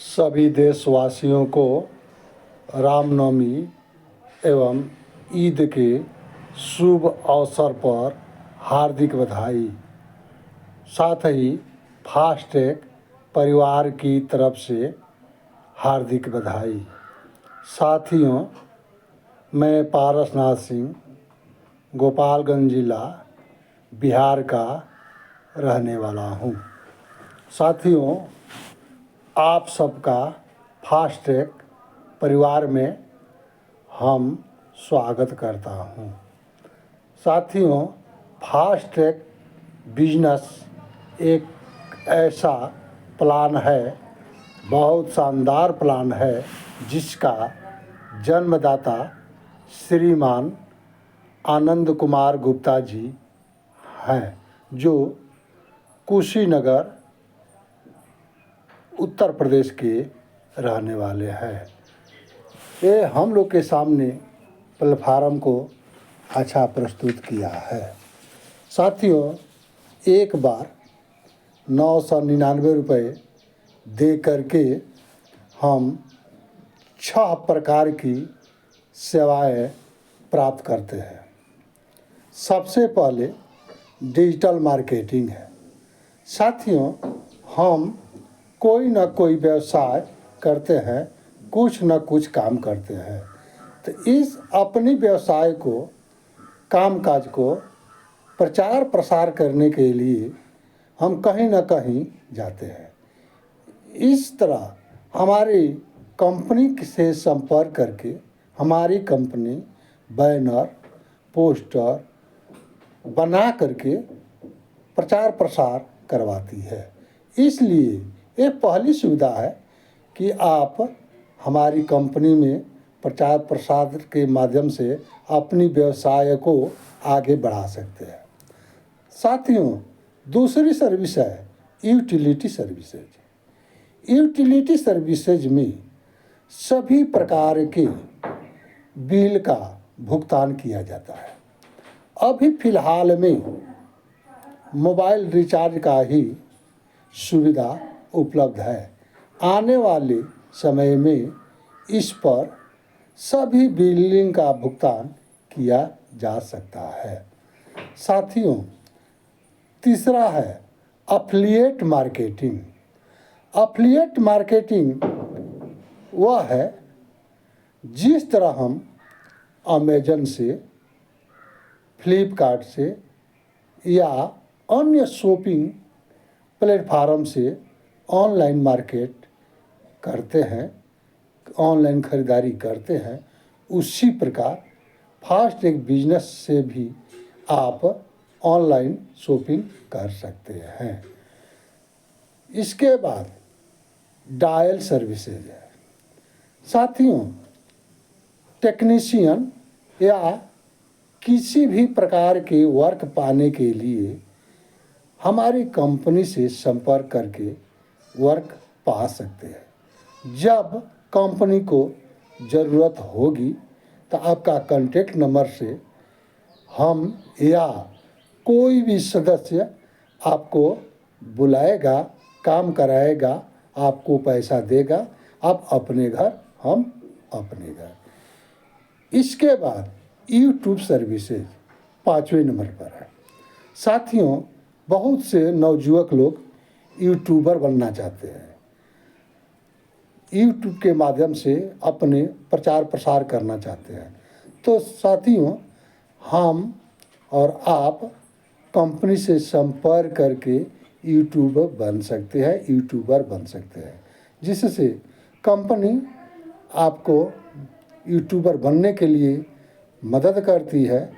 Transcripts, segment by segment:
सभी देशवासियों को रामनवमी एवं ईद के शुभ अवसर पर हार्दिक बधाई। साथ ही फास्टैग परिवार की तरफ से हार्दिक बधाई। साथियों, मैं पारसनाथ सिंह गोपालगंज जिला बिहार का रहने वाला हूँ। साथियों, आप सबका फास्टैग परिवार में हम स्वागत करता हूँ। साथियों, फास्टैग बिजनेस एक ऐसा प्लान है, बहुत शानदार प्लान है, जिसका जन्मदाता श्रीमान आनंद कुमार गुप्ता जी हैं, जो कुशीनगर उत्तर प्रदेश के रहने वाले हैं। ये हम लोग के सामने प्लेटफार्म को अच्छा प्रस्तुत किया है। साथियों, एक बार 999 रुपये दे करके हम 6 प्रकार की सेवाएं प्राप्त करते हैं। सबसे पहले डिजिटल मार्केटिंग है। साथियों, हम कोई ना कोई व्यवसाय करते हैं, कुछ न कुछ काम करते हैं, तो इस अपनी व्यवसाय को, कामकाज को प्रचार प्रसार करने के लिए हम कहीं ना कहीं जाते हैं। इस तरह हमारी कंपनी से संपर्क करके हमारी कंपनी बैनर, पोस्टर बना करके प्रचार प्रसार करवाती है। इसलिए ये पहली सुविधा है कि आप हमारी कंपनी में प्रचार प्रसार के माध्यम से अपनी व्यवसाय को आगे बढ़ा सकते हैं। साथियों, दूसरी सर्विस है यूटिलिटी सर्विसेज। यूटिलिटी सर्विसेज में सभी प्रकार के बिल का भुगतान किया जाता है। अभी फ़िलहाल में मोबाइल रिचार्ज का ही सुविधा उपलब्ध है। आने वाले समय में इस पर सभी बिलिंग का भुगतान किया जा सकता है। साथियों, तीसरा है एफिलिएट मार्केटिंग। एफिलिएट मार्केटिंग वह है जिस तरह हम अमेजन से, फ्लिपकार्ट से या अन्य शॉपिंग प्लेटफार्म से ऑनलाइन मार्केट करते हैं, ऑनलाइन खरीदारी करते हैं, उसी प्रकार फास्टैग बिजनेस से भी आप ऑनलाइन शॉपिंग कर सकते हैं। इसके बाद डायल सर्विसेज है। साथियों, टेक्नीशियन या किसी भी प्रकार के वर्क पाने के लिए हमारी कंपनी से संपर्क करके वर्क पा सकते हैं। जब कंपनी को ज़रूरत होगी तो आपका कॉन्टेक्ट नंबर से हम या कोई भी सदस्य आपको बुलाएगा, काम कराएगा, आपको पैसा देगा, आप अपने घर, हम अपने घर। इसके बाद यूट्यूब सर्विसेज 5वें नंबर पर है। साथियों, बहुत से नवयुवक लोग यूट्यूबर बनना चाहते हैं, यूट्यूब के माध्यम से अपने प्रचार प्रसार करना चाहते हैं। तो साथियों, हम और आप कंपनी से संपर्क करके यूट्यूबर बन सकते हैं, जिससे कंपनी आपको यूट्यूबर बनने के लिए मदद करती है,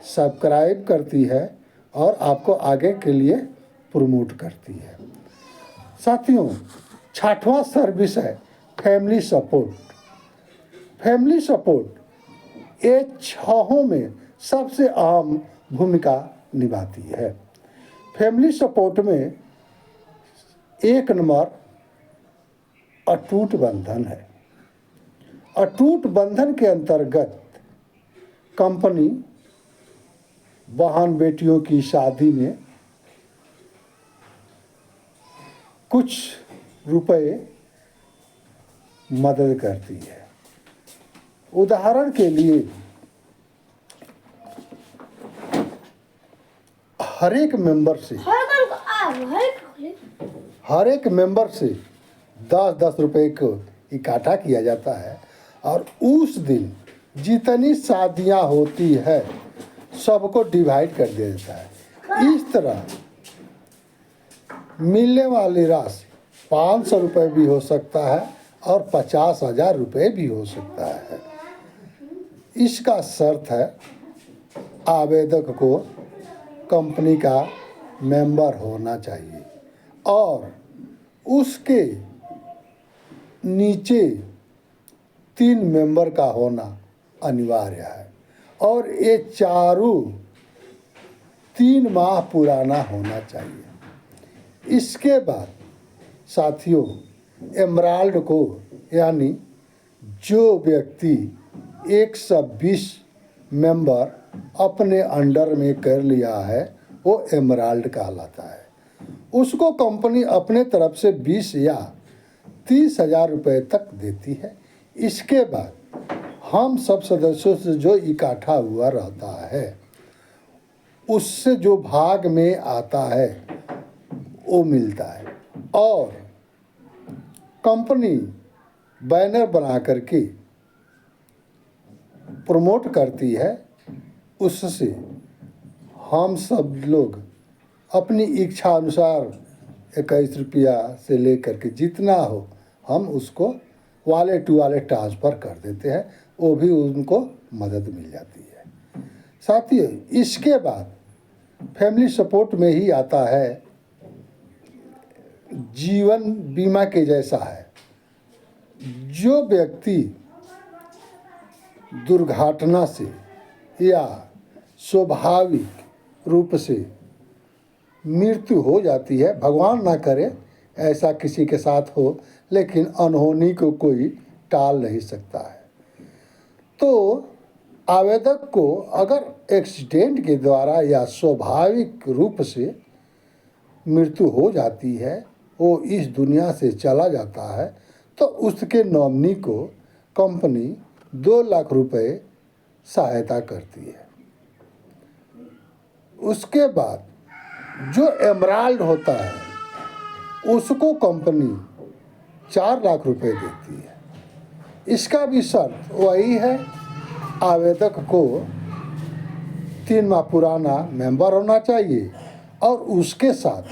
सब्सक्राइब करती है और आपको आगे के लिए प्रमोट करती है। साथियों, 6वां सर्विस है फैमिली सपोर्ट। फैमिली सपोर्ट ये 6 में सबसे अहम भूमिका निभाती है। फैमिली सपोर्ट में 1 नंबर अटूट बंधन है। अटूट बंधन के अंतर्गत कंपनी बहन बेटियों की शादी में कुछ रुपए मदद करती है। उदाहरण के लिए हर एक मेंबर से 10-10 रुपए को इकट्ठा किया जाता है और उस दिन जितनी शादियां होती है सबको डिवाइड कर दिया जाता है। इस तरह मिलने वाली राशि 500 रुपये भी हो सकता है और 50,000 रुपये भी हो सकता है। इसका शर्त है आवेदक को कंपनी का मेंबर होना चाहिए और उसके नीचे 3 मेंबर का होना अनिवार्य है और ये चारों 3 माह पुराना होना चाहिए। इसके बाद साथियों, एमराल्ड को यानी जो व्यक्ति 120 मेंबर अपने अंडर में कर लिया है वो एमराल्ड कहलाता है। उसको कंपनी अपने तरफ से 20 या 30,000 रुपये तक देती है। इसके बाद हम सब सदस्यों से जो इकट्ठा हुआ रहता है उससे जो भाग में आता है वो मिलता है और कंपनी बैनर बना करके प्रमोट करती है। उससे हम सब लोग अपनी इच्छा अनुसार 21 रुपया से लेकर के जितना हो हम उसको वालेट टू वालेट ट्रांसफ़र कर देते हैं, वो भी उनको मदद मिल जाती है। साथियों, इसके बाद फैमिली सपोर्ट में ही आता है जीवन बीमा के जैसा है। जो व्यक्ति दुर्घटना से या स्वाभाविक रूप से मृत्यु हो जाती है, भगवान ना करे ऐसा किसी के साथ हो, लेकिन अनहोनी को कोई टाल नहीं सकता है, तो आवेदक को अगर एक्सीडेंट के द्वारा या स्वाभाविक रूप से मृत्यु हो जाती है, वो इस दुनिया से चला जाता है, तो उसके नॉमिनी को कंपनी 2 लाख रुपए सहायता करती है। उसके बाद जो एमराल्ड होता है उसको कंपनी 4 लाख रुपए देती है। इसका भी शर्त वही है, आवेदक को 3 माह पुराना मेंबर होना चाहिए और उसके साथ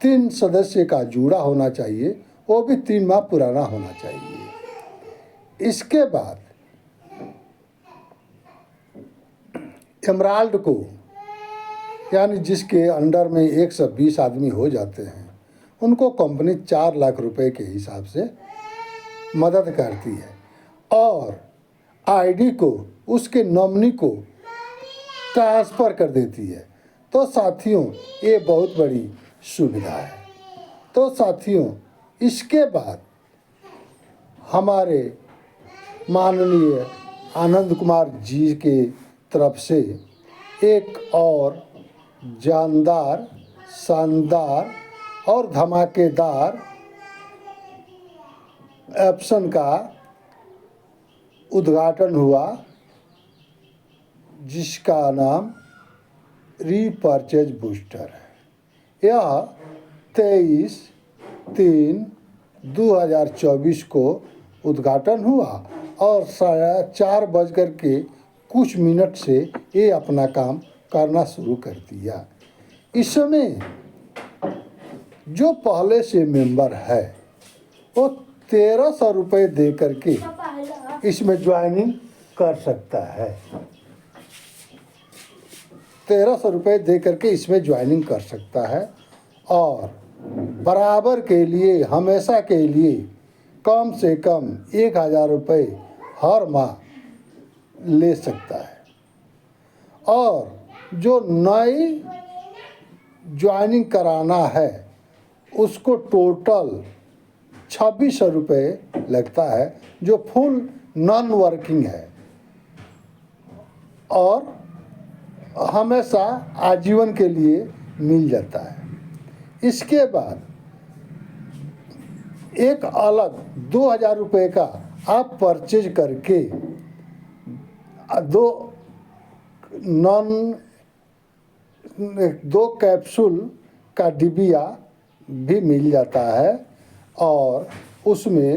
3 सदस्य का जुड़ा होना चाहिए, वो भी 3 माह पुराना होना चाहिए। इसके बाद एमराल्ड को यानी जिसके अंडर में 120 आदमी हो जाते हैं उनको कंपनी 4 लाख रुपए के हिसाब से मदद करती है और आईडी को उसके नॉमिनी को ट्रांसफ़र कर देती है। तो साथियों, ये बहुत बड़ी सुविधा है। तो साथियों, इसके बाद हमारे माननीय आनंद कुमार जी के तरफ से एक और जानदार, शानदार और धमाकेदार ऑप्शन का उद्घाटन हुआ, जिसका नाम रीपर्चेज बूस्टर है। यह 23/3/2024 को उद्घाटन हुआ और 4:04 से ये अपना काम करना शुरू कर दिया। इस समय जो पहले से मेंबर है वो 1300 रुपये दे करके इसमें ज्वाइनिंग कर सकता है। 1300 रुपये दे करके इसमें ज्वाइनिंग कर सकता है और बराबर के लिए, हमेशा के लिए कम से कम 1000 रुपये हर माह ले सकता है। और जो नई ज्वाइनिंग कराना है उसको टोटल 2600 रुपये लगता है, जो फुल नॉन वर्किंग है और हमेशा आजीवन के लिए मिल जाता है। इसके बाद एक अलग 2,000 रुपये का आप परचेज करके दो नॉन 2 कैप्सूल का डिबिया भी मिल जाता है और उसमें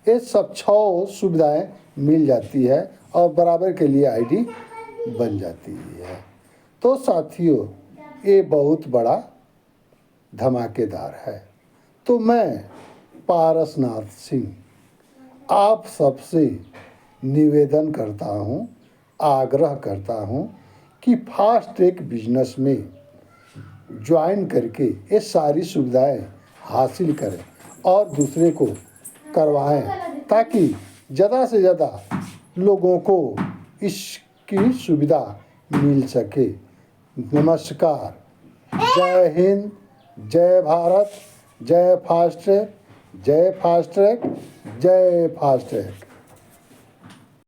ये सब 6 सुविधाएं मिल जाती है और बराबर के लिए आईडी बन जाती है। तो साथियों, ये बहुत बड़ा धमाकेदार है। तो मैं पारसनाथ सिंह आप सबसे निवेदन करता हूँ, आग्रह करता हूँ कि फास्ट ट्रैक बिजनेस में ज्वाइन करके ये सारी सुविधाएं हासिल करें और दूसरे को करवाएं, ताकि ज़्यादा से ज़्यादा लोगों को इसकी सुविधा मिल सके। नमस्कार, जय हिंद, जय भारत, जय फास्ट ट्रैक, जय फास्ट ट्रैक, जय फास्ट ट्रैक।